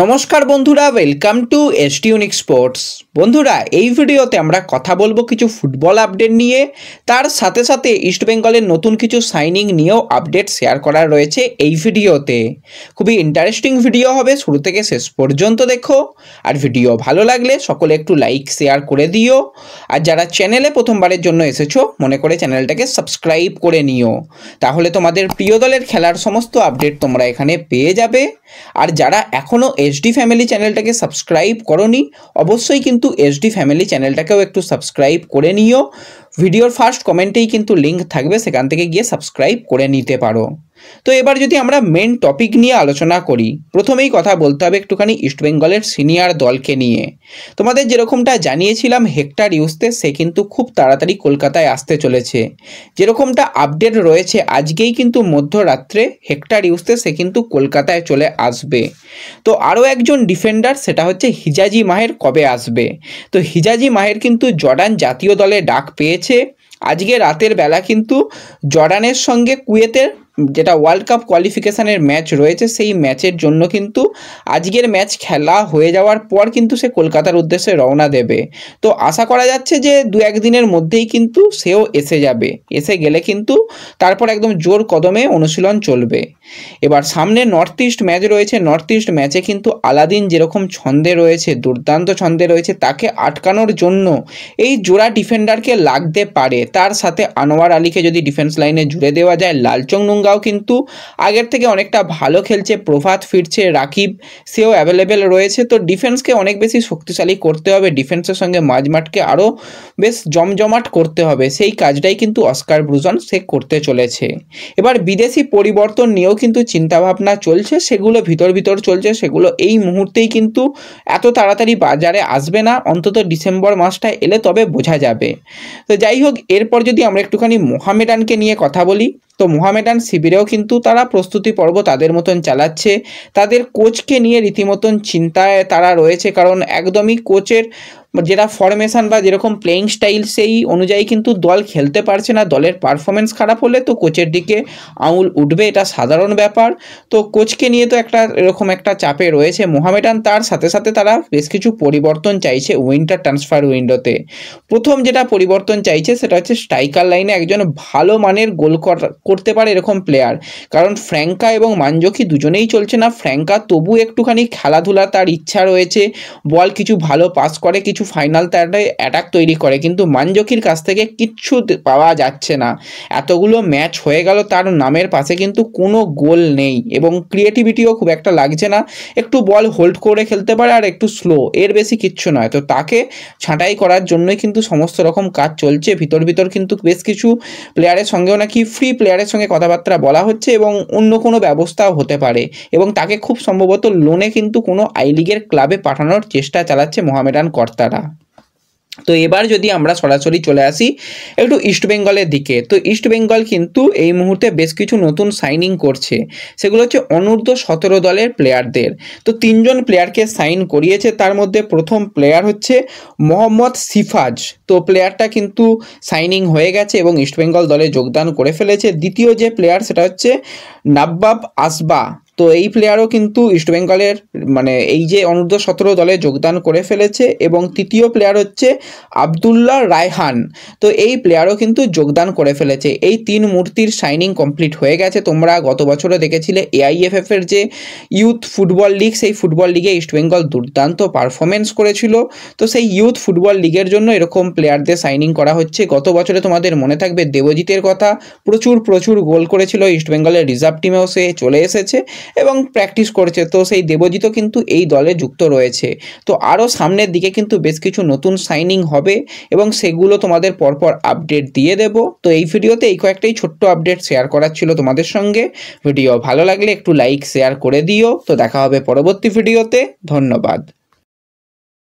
নমস্কার বন্ধুরা, welcome to ST unique sports. বন্ধুরা, এই ভিডিওতে আমরা কথা বলবো কিছু ফুটবল আপডেট নিয়ে, তার সাথে সাথে ইস্টবেঙ্গলের নতুন কিছু সাইনিং নিয়েও আপডেট শেয়ার করা রয়েছে এই ভিডিওতে। খুবই ইন্টারেস্টিং ভিডিও হবে, শুরু থেকে শেষ পর্যন্ত দেখো। আর ভিডিও ভালো লাগলে সকলে একটু লাইক শেয়ার করে দিও। আর যারা চ্যানেলে প্রথমবারের জন্য এসেছো, মনে করে চ্যানেলটাকে সাবস্ক্রাইব করে নিও, তাহলে তোমাদের প্রিয় দলের খেলার সমস্ত আপডেট তোমরা এখানে পেয়ে যাবে। আর যারা এখনও এসডি ফ্যামিলি চ্যানেলটাকে সাবস্ক্রাইব করোনি, অবশ্যই কিন্তু এসডি ফ্যামিলি চ্যানেলটাকেও একটু সাবস্ক্রাইব করে নিও। ভিডিওর ফার্স্ট কমেন্টেই কিন্তু লিঙ্ক থাকবে, সেখান থেকে গিয়ে সাবস্ক্রাইব করে নিতে পারো। তো এবার যদি আমরা মেন টপিক নিয়ে আলোচনা করি, প্রথমেই কথা বলতে হবে একটুখানি ইস্টবেঙ্গলের সিনিয়র দলকে নিয়ে। তোমাদের যেরকমটা জানিয়েছিলাম, হেক্টর ইউস্তে সে কিন্তু খুব তাড়াতাড়ি কলকাতায় আসতে চলেছে। যেরকমটা আপডেট রয়েছে, আজকেই কিন্তু মধ্যরাত্রে হেক্টর ইউস্তে সে কিন্তু কলকাতায় চলে আসবে। তো আরও একজন ডিফেন্ডার, সেটা হচ্ছে হিজাজি মাহের, কবে আসবে? তো হিজাজি মাহের কিন্তু জর্ডান জাতীয় দলে ডাক পেয়েছে। আজকে রাতের বেলা কিন্তু জর্ডানের সঙ্গে কুয়েতের যেটা ওয়ার্ল্ড কাপ কোয়ালিফিকেশানের ম্যাচ রয়েছে, সেই ম্যাচের জন্য কিন্তু আজকের ম্যাচ খেলা হয়ে যাওয়ার পর কিন্তু সে কলকাতার উদ্দেশ্যে রওনা দেবে। তো আশা করা যাচ্ছে যে দু একদিনের মধ্যেই কিন্তু সেও এসে যাবে। এসে গেলে কিন্তু তারপর একদম জোর কদমে অনুশীলন চলবে। এবার সামনে নর্থ ইস্ট ম্যাচ রয়েছে। নর্থ ইস্ট ম্যাচে কিন্তু আলাদিন যেরকম ছন্দে রয়েছে, দুর্দান্ত ছন্দে রয়েছে, তাকে আটকানোর জন্য এই জোড়া ডিফেন্ডারকে লাগতে পারে। তার সাথে আনোয়ার আলীকে যদি ডিফেন্স লাইনে জুড়ে দেওয়া যায়, লালচং নুঙ্গাও কিন্তু আগের থেকে অনেকটা ভালো খেলছে, প্রভাত ফিরছে, রাকিব সেও অ্যাভেলেবেল রয়েছে। তো ডিফেন্সকে অনেক বেশি শক্তিশালী করতে হবে, ডিফেন্সের সঙ্গে মাঝমাঠকে আরও বেশ জমজমাট করতে হবে। সেই কাজটাই কিন্তু অস্কার ব্রুজন সে করতে চলেছে। এবার বিদেশি পরিবর্তন নিয়েও কিন্তু চিন্তাভাবনা চলছে, সেগুলো ভিতর চলছে, সেগুলো এই মুহূর্তেই কিন্তু এত তাড়াতাড়ি বাজারে আসবে না, অন্তত ডিসেম্বর মাসটা এলে তবে বোঝা যাবে। তো যাই হোক, এরপর যদি আমরা একটুখানি মোহামেডানকে নিয়ে কথা বলি, তো মোহামেডান শিবিরেও কিন্তু তারা প্রস্তুতি পর্ব তাদের মতন চালাচ্ছে। তাদের কোচকে নিয়ে রীতিমতন চিন্তায় তারা রয়েছে, কারণ একদমই কোচের যেটা ফরমেশন বা যেরকম প্লেয়িং স্টাইল, সেই অনুযায়ী কিন্তু দল খেলতে পারছে না। দলের পারফরমেন্স খারাপ হলে তো কোচের দিকে আঙুল উঠবে, এটা সাধারণ ব্যাপার। তো কোচকে নিয়ে তো এরকম একটা চাপে রয়েছে মোহামেডান। তার সাথে সাথে তারা বেশ কিছু পরিবর্তন চাইছে উইন্টার ট্রান্সফার উইন্ডোতে। প্রথম যেটা পরিবর্তন চাইছে সেটা হচ্ছে স্ট্রাইকার লাইনে একজন ভালো মানের গোল করতে পারে এরকম প্লেয়ার, কারণ ফ্র্যাঙ্কা এবং মানজোকি দুজনেই চলছে না। ফ্র্যাঙ্কা তবু একটুখানি খেলাধুলা তার ইচ্ছা রয়েছে, বল কিছু ভালো পাস করে, কিছু ফাইনাল তারটাই অ্যাটাক তৈরি করে, কিন্তু মানজোকির কাছ থেকে কিচ্ছু পাওয়া যাচ্ছে না। এতগুলো ম্যাচ হয়ে গেল, তার নামের পাশে কিন্তু কোনো গোল নেই এবং ক্রিয়েটিভিটিও খুব একটা লাগছে না। একটু বল হোল্ড করে খেলতে পারে আর একটু স্লো, এর বেশি কিচ্ছু নয়। তো তাকে ছাঁটাই করার জন্যই কিন্তু সমস্ত রকম কাজ চলছে। ভিতর কিন্তু বেশ কিছু প্লেয়ারের সঙ্গেও নাকি ফ্রি প্লেয়ারের সঙ্গে কথাবার্তা বলা হচ্ছে এবং অন্য কোনো ব্যবস্থাও হতে পারে, এবং তাকে খুব সম্ভবত লোনে কিন্তু কোনো আই লিগের ক্লাবে পাঠানোর চেষ্টা চালাচ্ছে মোহামেডান কর্তারা। তো এবার যদি আমরা সরাসরি চলে আসি একটু ইস্টবেঙ্গলের দিকে, তো ইস্টবেঙ্গল কিন্তু এই মুহূর্তে বেশ কিছু নতুন সাইনিং করছে। সেগুলো হচ্ছে অনূর্ধ্ব-17 দলের প্লেয়ারদের। তো 3 জন প্লেয়ারকে সাইন করিয়েছে, তার মধ্যে প্রথম প্লেয়ার হচ্ছে মোহাম্মদ সিফাজ। তো প্লেয়ারটা কিন্তু সাইনিং হয়ে গেছে এবং ইস্টবেঙ্গল দলে যোগদান করে ফেলেছে। দ্বিতীয় যে প্লেয়ার সেটা হচ্ছে নাব্বাব আসবা। তো এই প্লেয়ারও কিন্তু ইস্টবেঙ্গলের এই যে অনূর্ধ্ব-17 দলে যোগদান করে ফেলেছে। এবং তৃতীয় প্লেয়ার হচ্ছে আবদুল্লাহ রায়হান। তো এই প্লেয়ারও কিন্তু যোগদান করে ফেলেছে। এই 3 মূর্তির সাইনিং কমপ্লিট হয়ে গেছে। তোমরা গত বছরও দেখেছিলে AIFF-এর যে ইউথ ফুটবল লিগ, সেই ফুটবল লিগে ইস্টবেঙ্গল দুর্দান্ত পারফরমেন্স করেছিল। তো সেই ইউথ ফুটবল লিগের জন্য এরকম প্লেয়ারদের সাইনিং করা হচ্ছে। গত বছরে তোমাদের মনে থাকবে দেবজিতের কথা, প্রচুর গোল করেছিল, ইস্টবেঙ্গলের রিজার্ভ টিমেও সে চলে এসেছে এবং প্র্যাকটিস করছে। তো সেই দেবজিৎও কিন্তু এই দলে যুক্ত রয়েছে। তো আরও সামনের দিকে কিন্তু বেশ কিছু নতুন সাইনিং হবে এবং সেগুলো তোমাদের পরপর আপডেট দিয়ে দেব। তো এই ভিডিওতে এই কয়েকটাই ছোট্ট আপডেট শেয়ার করার ছিল তোমাদের সঙ্গে। ভিডিও ভালো লাগলে একটু লাইক শেয়ার করে দিও। তো দেখা হবে পরবর্তী ভিডিওতে। ধন্যবাদ।